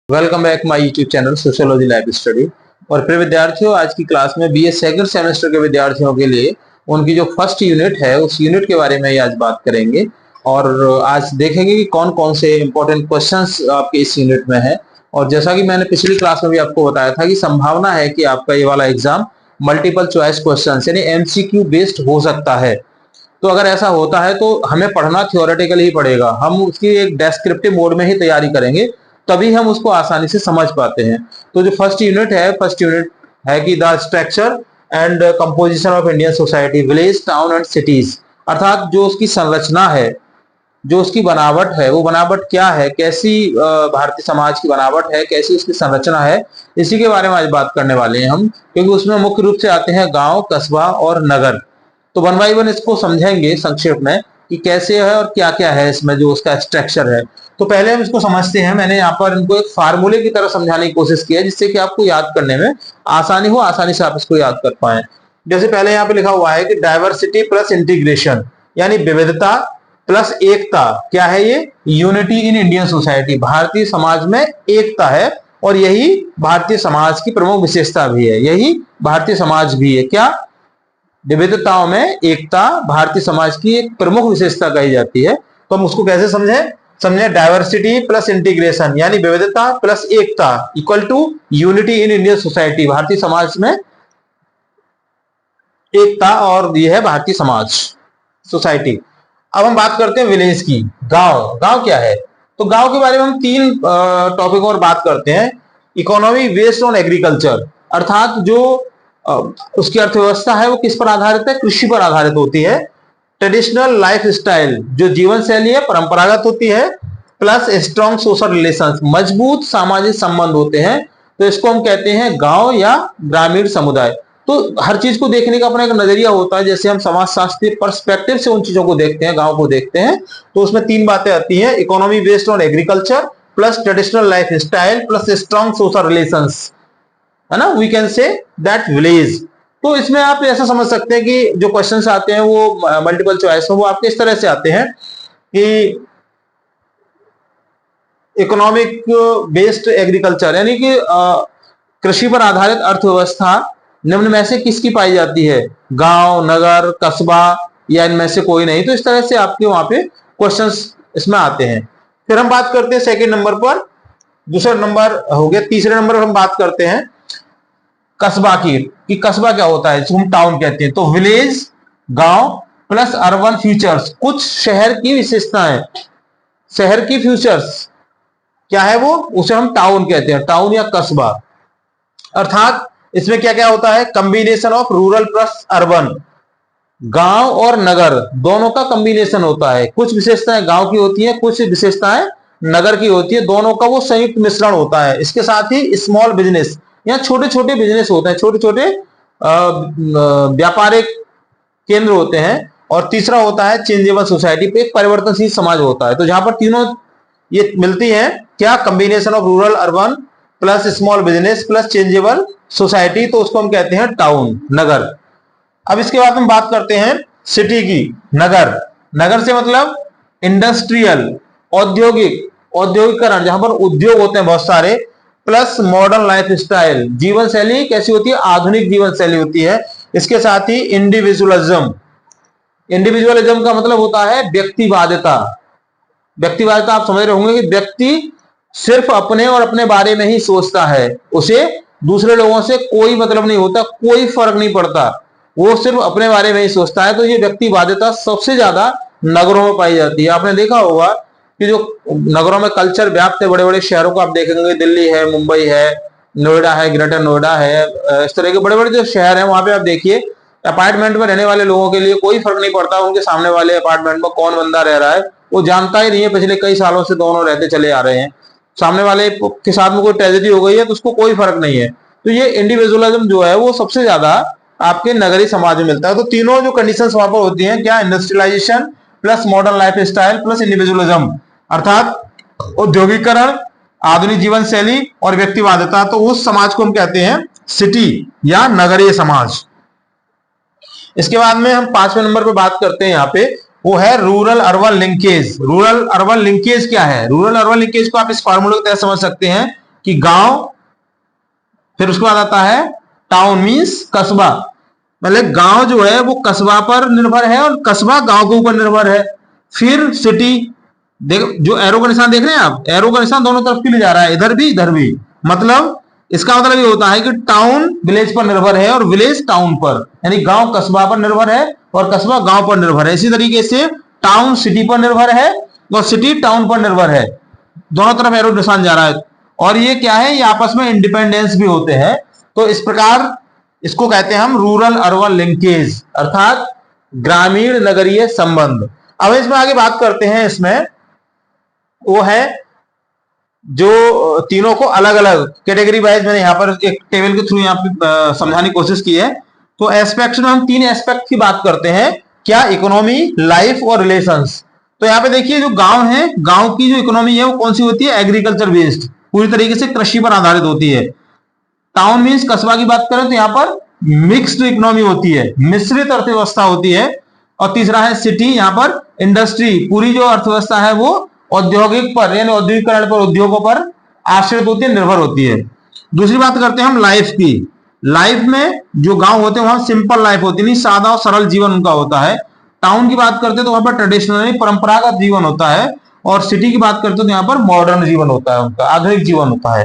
Welcome back my YouTube channel sociology life study. और प्रिय विद्यार्थियों, आज की क्लास में बीए सेकंड सेमेस्टर के विद्यार्थियों के लिए उनकी जो फर्स्ट यूनिट है उस यूनिट के बारे में आज बात करेंगे। और आज देखेंगे कि कौन कौन से इंपॉर्टेंट क्वेश्चंस आपके इस यूनिट में है। और जैसा कि मैंने पिछली क्लास में भी आपको बताया था कि संभावना है कि आपका ये वाला एग्जाम मल्टीपल चॉइस क्वेश्चन यानी एमसीक्यू बेस्ड हो सकता है। तो अगर ऐसा होता है तो हमें पढ़ना थियोरेटिकली ही पड़ेगा, हम उसकी एक डेस्क्रिप्टिव मोड में ही तैयारी करेंगे, तभी हम उसको आसानी से समझ पाते हैं। तो जो फर्स्ट यूनिट है कि the structure and composition of Indian society, village, town and cities, अर्थात जो उसकी संरचना है, जो उसकी बनावट है, वो बनावट क्या है, कैसी भारतीय समाज की बनावट है, कैसी उसकी संरचना है, इसी के बारे में आज बात करने वाले हैं हम। क्योंकि उसमें मुख्य रूप से आते हैं गांव, कस्बा और नगर। तो वन बाई वन इसको समझेंगे संक्षेप में कि कैसे है और क्या क्या है इसमें जो उसका स्ट्रक्चर है। तो पहले हम इसको समझते हैं। मैंने यहाँ पर इनको एक फार्मूले की तरह समझाने की कोशिश की है जिससे कि आपको याद करने में आसानी हो, आसानी से आप इसको याद कर पाए। जैसे पहले यहाँ पे लिखा हुआ है कि डाइवर्सिटी प्लस इंटीग्रेशन, यानी विविधता प्लस एकता। क्या है ये? यूनिटी इन इंडियन सोसाइटी, भारतीय समाज में एकता है और यही भारतीय समाज की प्रमुख विशेषता भी है। यही भारतीय समाज भी है। क्या? विविधताओं में एकता भारतीय समाज की एक प्रमुख विशेषता कही जाती है। तो हम उसको कैसे समझे डाइवर्सिटी प्लस इंटीग्रेशन, यानी विविधता प्लस एकता equal to unity in Indian society, भारतीय समाज में एकता और यह है भारतीय समाज सोसाइटी। अब हम बात करते हैं विलेज की। गांव क्या है? तो गांव के बारे में हम तीन टॉपिक और बात करते हैं। इकोनॉमी बेस्ड ऑन एग्रीकल्चर, अर्थात जो उसकी अर्थव्यवस्था है वो किस पर आधारित है? कृषि पर आधारित होती है। ट्रेडिशनल लाइफ स्टाइल, जो जीवन शैली है परंपरागत होती है। प्लस स्ट्रॉन्ग सोशल रिलेशंस, मजबूत सामाजिक संबंध होते हैं। तो इसको हम कहते हैं गांव या ग्रामीण समुदाय। तो हर चीज को देखने का अपना एक नजरिया होता है। जैसे हम समाजशास्त्रीय पर्सपेक्टिव से उन चीजों को देखते हैं, गांव को देखते हैं, तो उसमें तीन बातें आती हैं। Economy based on agriculture plus traditional life style plus strong social relations, है ना, we can say that village. तो इसमें आप ऐसा समझ सकते हैं कि जो क्वेश्चंस आते हैं वो मल्टीपल चॉइस में वो आपके इस तरह से आते हैं कि इकोनॉमिक बेस्ड एग्रीकल्चर, यानी कि कृषि पर आधारित अर्थव्यवस्था निम्न में से किसकी पाई जाती है? गांव, नगर, कस्बा या इनमें से कोई नहीं। तो इस तरह से आपके वहां पे क्वेश्चंस इसमें आते हैं। फिर हम बात करते हैं सेकंड नंबर पर, दूसरा नंबर हो गया, तीसरे नंबर पर हम बात करते हैं कस्बा की कि कस्बा क्या होता है, जिसको हम टाउन कहते हैं। तो विलेज, गांव प्लस अर्बन फ्यूचर्स, कुछ शहर की विशेषताएं, शहर की फ्यूचर्स क्या है वो, उसे हम टाउन कहते हैं, टाउन या कस्बा। अर्थात इसमें क्या क्या होता है? Combination of rural plus urban, गांव और नगर दोनों का कॉम्बिनेशन होता है। कुछ विशेषताएं गांव की होती है, कुछ विशेषताएं नगर की होती है, दोनों का वो संयुक्त मिश्रण होता है। इसके साथ ही स्मॉल बिजनेस, या छोटे छोटे बिजनेस होते हैं, छोटे छोटे व्यापारिक केंद्र होते हैं। और तीसरा होता है चेंजेबल सोसाइटी, पे एक परिवर्तनशील समाज होता है। तो जहां पर तीनों ये मिलती है, क्या? Combination of rural urban plus small business plus changeable society, तो उसको हम कहते हैं टाउन, नगर। अब इसके बाद हम बात करते हैं सिटी की, नगर। नगर से मतलब इंडस्ट्रियल, औद्योगिकरण, जहां पर उद्योग होते हैं बहुत सारे, प्लस मॉडर्न लाइफ स्टाइल, जीवन शैली कैसी होती है? आधुनिक जीवन शैली होती है। इसके साथ ही इंडिविजुअलिज्म, इंडिविजुअलिज्म का मतलब होता है व्यक्तिवादिता। व्यक्तिवादिता आप समझ रहे होंगे कि व्यक्ति सिर्फ अपने और अपने बारे में ही सोचता है, उसे दूसरे लोगों से कोई मतलब नहीं होता, कोई फर्क नहीं पड़ता, वो सिर्फ अपने बारे में ही सोचता है। तो ये व्यक्तिवादिता सबसे ज्यादा नगरों में पाई जाती है। आपने देखा होगा कि जो नगरों में कल्चर व्याप्त है, बड़े बड़े शहरों को आप देखेंगे, दिल्ली है, मुंबई है, नोएडा है, ग्रेटर नोएडा है, इस तरह के बड़े बड़े जो शहर हैं वहां पे आप देखिए अपार्टमेंट में रहने वाले लोगों के लिए कोई फर्क नहीं पड़ता उनके सामने वाले अपार्टमेंट में कौन बंदा रह रहा है, वो जानता ही नहीं है। पिछले कई सालों से दोनों रहते चले आ रहे हैं, सामने वाले के साथ में कोई ट्रेजेडी हो गई है तो उसको कोई फर्क नहीं है। तो ये इंडिविजुअलिज्म जो है वो सबसे ज्यादा आपके नगरीय समाज में मिलता है। तो तीनों जो कंडीशंस वहां पर होती हैं, क्या? Industrialization plus modern life style plus individualism, अर्थात औद्योगिकरण, आधुनिक जीवन शैली और व्यक्तिवादिता। तो उस समाज को हम कहते हैं सिटी या नगरीय समाज। इसके बाद में हम पांचवें नंबर पे बात करते हैं, यहाँ पे वो है rural urban linkage. Rural urban linkage क्या है? रूरल अर्बन लिंकेज को आप इस फार्मूले के तहत समझ सकते हैं कि गांव, फिर उसके बाद आता है टाउन मीन्स कस्बा, मतलब गांव जो है वो कस्बा पर निर्भर है और कस्बा गांव के ऊपर निर्भर है। फिर सिटी, देख जो एरो का निशान देख रहे हैं आप, एरो का निशान दोनों तरफ के लिए जा रहा है, इधर भी, मतलब इसका मतलब ये होता है कि टाउन विलेज पर निर्भर है और विलेज टाउन पर, यानी गांव कस्बा पर निर्भर है और कस्बा गांव पर निर्भर है। इसी तरीके से टाउन सिटी पर निर्भर है और सिटी टाउन पर निर्भर है, दोनों तरफ एरो निशान जा रहा है। और ये क्या है, ये आपस में इंडिपेंडेंस भी होते हैं। तो इस प्रकार इसको कहते हैं हम रूरल अर्बन लिंकेज, अर्थात ग्रामीण नगरीय संबंध। अब इसमें आगे बात करते हैं, इसमें वो है जो तीनों को अलग अलग कैटेगरी वाइज मैंने यहाँ पर एक टेबल के थ्रू यहाँ पे समझाने की कोशिश की है। तो एस्पेक्ट में हम 3 एस्पेक्ट की बात करते हैं, क्या, इकोनॉमी, लाइफ और रिलेशंस। तो यहाँ पे देखिए जो गांव है, गांव की जो इकोनॉमी है वो कौन सी होती है, एग्रीकल्चर बेस्ड, पूरी तरीके से कृषि पर आधारित होती है। टाउन मीन्स कस्बा की बात करें तो यहाँ पर मिक्स्ड इकोनॉमी होती है, मिश्रित अर्थव्यवस्था होती है। और तीसरा है सिटी, यहाँ पर इंडस्ट्री, पूरी जो अर्थव्यवस्था है वो औद्योगिक पर यानी औद्योगिकरण पर, उद्योगों पर आश्रित होती है, निर्भर होती है। दूसरी बात करते हैं हम लाइफ की। लाइफ में जो गांव होते हैं वहां सिंपल लाइफ होती है, सादा और सरल जीवन उनका होता है। टाउन की बात करते हैं तो वहां पर ट्रेडिशनली परंपरागत जीवन होता है। और सिटी की बात करते हैं तो यहाँ पर मॉडर्न जीवन होता है, उनका आधुनिक जीवन होता है।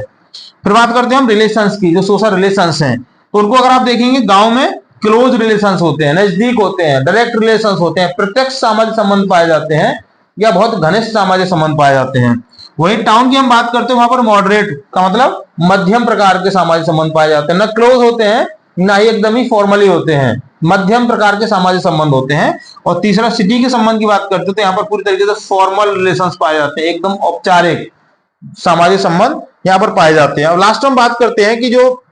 फिर बात करते हैं हम रिलेशंस की, जो सोशल रिलेशंस हैं, तो उनको अगर आप देखेंगे गांव में क्लोज रिलेशंस होते हैं, नजदीक होते हैं, डायरेक्ट रिलेशंस होते हैं, प्रत्यक्ष सामाजिक संबंध पाए जाते हैं या बहुत घनिष्ठ सामाजिक संबंध पाए जाते हैं। वहीं टाउन की हम बात करते हैं, वहां पर मॉडरेट का मतलब मध्यम प्रकार के सामाजिक संबंध पाए जाते हैं, न क्लोज होते हैं ना ही एकदम ही फॉर्मली होते हैं, मध्यम प्रकार के सामाजिक संबंध होते हैं। और तीसरा सिटी के संबंध की बात करते हैं तो यहाँ पर पूरी तरीके से फॉर्मल रिलेशंस पाए जाते हैं, एकदम औपचारिक सामाजिक संबंध यहाँ पर पाए जाते हैं। और लास्ट में बात करते हैं कि जो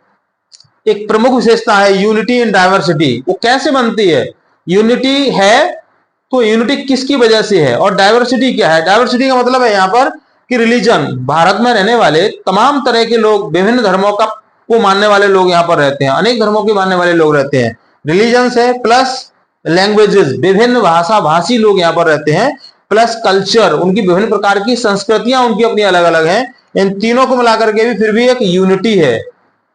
एक प्रमुख विशेषता है यूनिटी इन डाइवर्सिटी, वो कैसे बनती है। यूनिटी है तो यूनिटी किसकी वजह से है, और डाइवर्सिटी क्या है। डाइवर्सिटी का मतलब है यहाँ पर कि रिलीजन, भारत में रहने वाले तमाम तरह के लोग, विभिन्न धर्मों का को मानने वाले लोग यहाँ पर रहते हैं, अनेक धर्मों के मानने वाले लोग रहते हैं। रिलीजन्स है प्लस लैंग्वेजेस, विभिन्न भाषा भाषी लोग यहाँ पर रहते हैं, प्लस कल्चर, उनकी विभिन्न प्रकार की संस्कृतियां उनकी अपनी अलग अलग हैं। इन तीनों को मिलाकर के भी फिर भी एक यूनिटी है,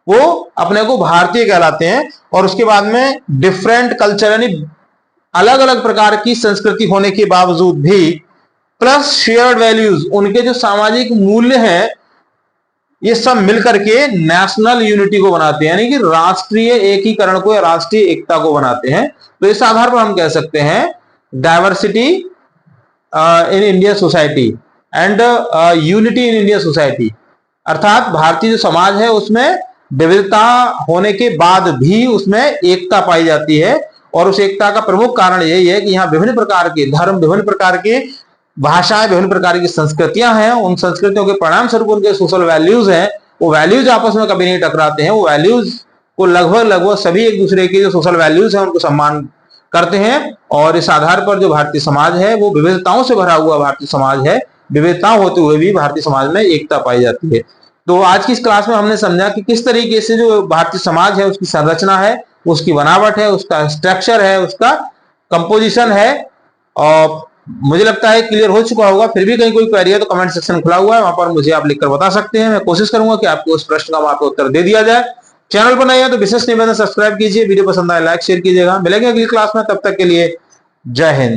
वो अपने को भारतीय कहलाते हैं। और उसके बाद में डिफरेंट कल्चर यानी अलग अलग प्रकार की संस्कृति होने के बावजूद भी प्लस शेयर्ड वैल्यूज, उनके जो सामाजिक मूल्य हैं, ये सब मिलकर के नेशनल यूनिटी को बनाते हैं, यानी कि राष्ट्रीय एकीकरण को या राष्ट्रीय एकता को बनाते हैं। तो इस आधार पर हम कह सकते हैं diversity in Indian society and unity in Indian society, अर्थात भारतीय जो समाज है उसमें विविधता होने के बाद भी उसमें एकता पाई जाती है। और उस एकता का प्रमुख कारण यही है कि यहाँ विभिन्न प्रकार के धर्म, विभिन्न प्रकार के भाषाएं, विभिन्न प्रकार की संस्कृतियां हैं। उन संस्कृतियों के परिणाम स्वरूप उनके सोशल वैल्यूज हैं, वो वैल्यूज आपस में कभी नहीं टकराते हैं। वो वैल्यूज को लगभग सभी एक दूसरे के जो सोशल वैल्यूज हैं उनको सम्मान करते हैं। और इस आधार पर जो भारतीय समाज है वो विविधताओं से भरा हुआ भारतीय समाज है, विविधता होते हुए भी भारतीय समाज में एकता पाई जाती है। तो आज की इस क्लास में हमने समझा कि किस तरीके से जो भारतीय समाज है उसकी संरचना है, उसकी बनावट है, उसका स्ट्रक्चर है, उसका कंपोजिशन है। और मुझे लगता है क्लियर हो चुका होगा। फिर भी कहीं कोई क्वेरी है तो कमेंट सेक्शन खुला हुआ है, वहां पर मुझे आप लिखकर बता सकते हैं। मैं कोशिश करूंगा कि आपको उस प्रश्न का आपको उत्तर दे दिया जाए। चैनल पर नए हैं तो विशेष निवेदन सब्सक्राइब कीजिए, वीडियो पसंद आए लाइक शेयर कीजिएगा। मिलेंगे अगली क्लास में, तब तक के लिए जय हिंद।